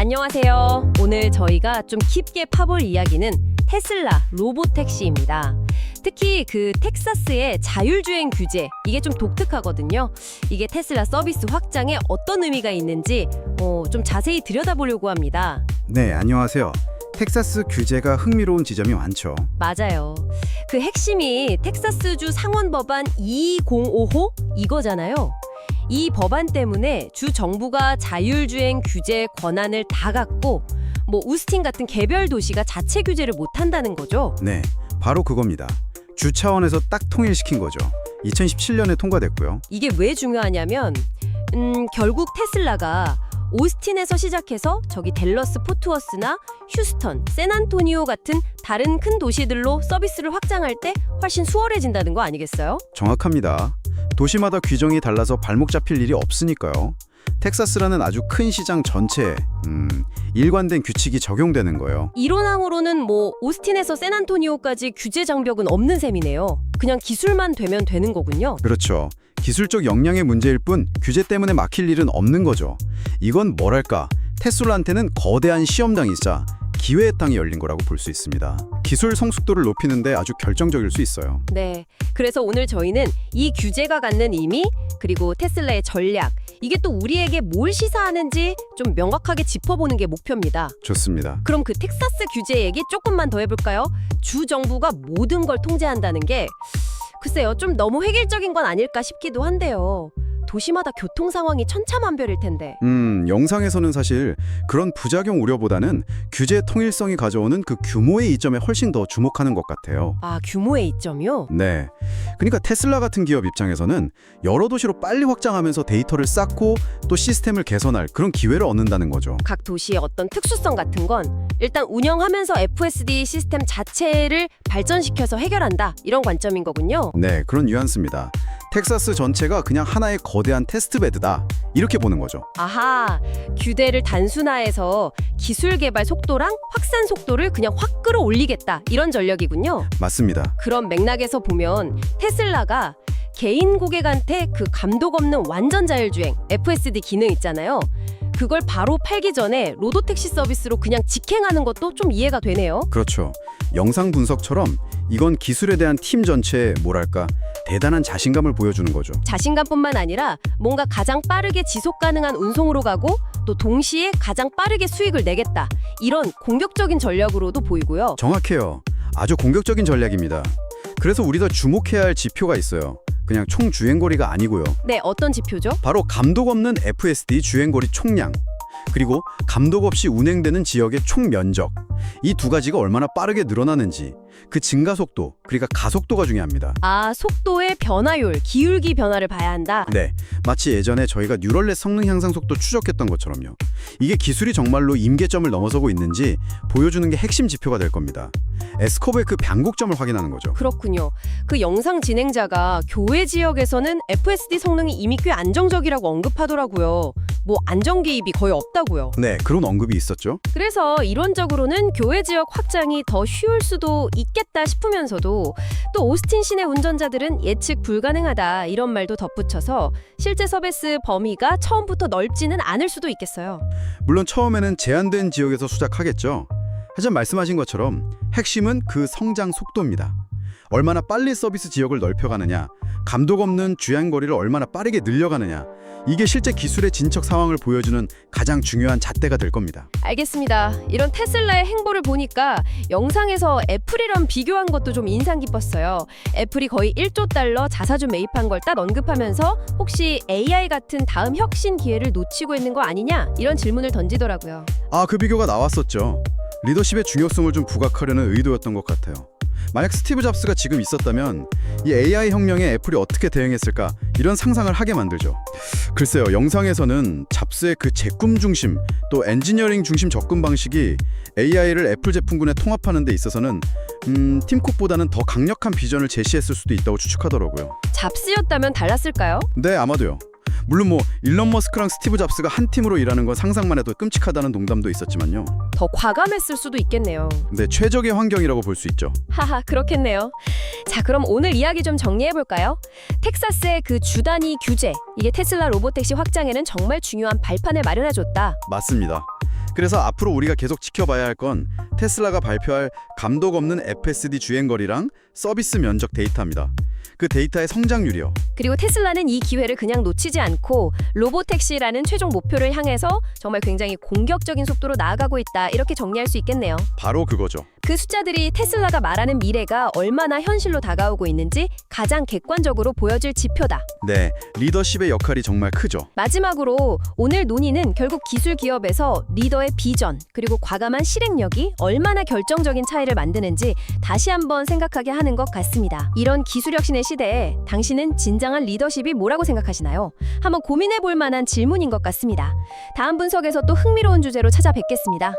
안녕하세요. 오늘 저희가 좀 깊게 파볼 이야기는 테슬라 로보택시입니다. 특히 그 텍사스의 자율주행 규제, 이게 좀 독특하거든요. 이게 테슬라 서비스 확장에 어떤 의미가 있는지 좀 자세히 들여다보려고 합니다. 네, 안녕하세요. 텍사스 규제가 흥미로운 지점이 많죠. 맞아요. 그 핵심이 텍사스주 상원법안 2205호 이거잖아요. 이 법안 때문에 주 정부가 자율주행 규제 권한을 다 갖고 오스틴 같은 개별 도시가 자체 규제를 못 한다는 거죠. 네, 바로 그겁니다. 주 차원에서 딱 통일시킨 거죠. 2017년에 통과됐고요. 이게 왜 중요하냐면 결국 테슬라가 오스틴에서 시작해서 저기 댈러스 포트워스나 휴스턴, 샌안토니오 같은 다른 큰 도시들로 서비스를 확장할 때 훨씬 수월해진다는 거 아니겠어요? 정확합니다. 도시마다 규정이 달라서 발목 잡힐 일이 없으니까요. 텍사스라는 아주 큰 시장 전체에 일관된 규칙이 적용되는 거예요. 이론상으로는 오스틴에서 샌안토니오까지 규제 장벽은 없는 셈이네요. 그냥 기술만 되면 되는 거군요. 그렇죠. 기술적 역량의 문제일 뿐 규제 때문에 막힐 일은 없는 거죠. 이건 뭐랄까, 테슬라한테는 거대한 시험장이자 기회의 땅이 열린 거라고 볼 수 있습니다. 기술 성숙도를 높이는데 아주 결정적일 수 있어요. 네, 그래서 오늘 저희는 이 규제가 갖는 의미, 그리고 테슬라의 전략, 이게 또 우리에게 뭘 시사하는지 좀 명확하게 짚어보는 게 목표입니다. 좋습니다. 그럼 그 텍사스 규제 얘기 조금만 더 해볼까요? 주 정부가 모든 걸 통제한다는 게 글쎄요, 좀 너무 획일적인 건 아닐까 싶기도 한데요. 도시마다 교통 상황이 천차만별일 텐데. 영상에서는 사실 그런 부작용 우려보다는 규제 통일성이 가져오는 그 규모의 이점에 훨씬 더 주목하는 것 같아요. 아, 규모의 이점이요? 네. 그러니까 테슬라 같은 기업 입장에서는 여러 도시로 빨리 확장하면서 데이터를 쌓고 또 시스템을 개선할 그런 기회를 얻는다는 거죠. 각 도시의 어떤 특수성 같은 건 일단 운영하면서 FSD 시스템 자체를 발전시켜서 해결한다, 이런 관점인 거군요. 네, 그런 뉘앙스입니다. 텍사스 전체가 그냥 하나의 거대한 테스트베드다, 이렇게 보는 거죠. 아하, 규제를 단순화해서 기술 개발 속도랑 확산 속도를 그냥 확 끌어올리겠다, 이런 전략이군요. 맞습니다. 그런 맥락에서 보면 테슬라가 개인 고객한테 그 감독 없는 완전 자율주행 FSD 기능 있잖아요. 그걸 바로 팔기 전에 로도택시 서비스로 그냥 직행하는 것도 좀 이해가 되네요. 그렇죠. 영상 분석처럼 이건 기술에 대한 팀 전체의 뭐랄까, 대단한 자신감을 보여주는 거죠. 자신감뿐만 아니라 뭔가 가장 빠르게 지속 가능한 운송으로 가고 또 동시에 가장 빠르게 수익을 내겠다, 이런 공격적인 전략으로도 보이고요. 정확해요. 아주 공격적인 전략입니다. 그래서 우리가 주목해야 할 지표가 있어요. 그냥 총 주행거리가 아니고요. 네, 어떤 지표죠? 바로 감독 없는 FSD 주행거리 총량, 그리고 감독 없이 운행되는 지역의 총 면적, 이 두 가지가 얼마나 빠르게 늘어나는지, 그 증가 속도, 그러니까 가속도가 중요합니다. 아, 속도의 변화율, 기울기 변화를 봐야 한다. 네, 마치 예전에 저희가 뉴럴넷 성능 향상 속도 추적했던 것처럼요. 이게 기술이 정말로 임계점을 넘어서고 있는지 보여주는 게 핵심 지표가 될 겁니다. S커브의 그 변곡점을 확인하는 거죠. 그렇군요. 그 영상 진행자가 교외 지역에서는 FSD 성능이 이미 꽤 안정적이라고 언급하더라고요. 안전 개입이 거의 없다고요. 네, 그런 언급이 있었죠. 그래서 이론적으로는 교외 지역 확장이 더 쉬울 수도 있겠다 싶으면서도 또 오스틴 시내 운전자들은 예측 불가능하다, 이런 말도 덧붙여서 실제 서비스 범위가 처음부터 넓지는 않을 수도 있겠어요. 물론 처음에는 제한된 지역에서 수작하겠죠. 하지만 말씀하신 것처럼 핵심은 그 성장 속도입니다. 얼마나 빨리 서비스 지역을 넓혀가느냐, 감독 없는 주행거리를 얼마나 빠르게 늘려가느냐, 이게 실제 기술의 진척 상황을 보여주는 가장 중요한 잣대가 될 겁니다. 알겠습니다. 이런 테슬라의 행보를 보니까 영상에서 애플이랑 비교한 것도 좀 인상 깊었어요. 애플이 거의 1조 달러 자사주 매입한 걸 딱 언급하면서 혹시 AI 같은 다음 혁신 기회를 놓치고 있는 거 아니냐, 이런 질문을 던지더라고요. 아, 그 비교가 나왔었죠. 리더십의 중요성을 좀 부각하려는 의도였던 것 같아요. 만약 스티브 잡스가 지금 있었다면 이 AI 혁명에 애플이 어떻게 대응했을까, 이런 상상을 하게 만들죠. 글쎄요, 영상에서는 잡스의 그 제꿈 중심, 또 엔지니어링 중심 접근 방식이 AI를 애플 제품군에 통합하는 데 있어서는 팀쿡보다는 더 강력한 비전을 제시했을 수도 있다고 추측하더라고요. 잡스였다면 달랐을까요? 네, 아마도요. 물론 일론 머스크랑 스티브 잡스가 한 팀으로 일하는 건 상상만 해도 끔찍하다는 농담도 있었지만요. 더 과감했을 수도 있겠네요. 네, 최적의 환경이라고 볼 수 있죠. 하하, 그렇겠네요. 자, 그럼 오늘 이야기 좀 정리해볼까요? 텍사스의 그 주 단위 규제, 이게 테슬라 로보택시 확장에는 정말 중요한 발판을 마련해줬다. 맞습니다. 그래서 앞으로 우리가 계속 지켜봐야 할 건 테슬라가 발표할 감독 없는 FSD 주행거리랑 서비스 면적 데이터입니다. 그 데이터의 성장률이요. 그리고 테슬라는 이 기회를 그냥 놓치지 않고 로보택시라는 최종 목표를 향해서 정말 굉장히 공격적인 속도로 나아가고 있다. 이렇게 정리할 수 있겠네요. 바로 그거죠. 그 숫자들이 테슬라가 말하는 미래가 얼마나 현실로 다가오고 있는지 가장 객관적으로 보여줄 지표다. 네, 리더십의 역할이 정말 크죠. 마지막으로 오늘 논의는 결국 기술 기업에서 리더의 비전 그리고 과감한 실행력이 얼마나 결정적인 차이를 만드는지 다시 한번 생각하게 하는 것 같습니다. 이런 기술 혁신의 시대에 당신은 진정한 리더십이 뭐라고 생각하시나요? 한번 고민해 볼 만한 질문인 것 같습니다. 다음 분석에서 또 흥미로운 주제로 찾아뵙겠습니다.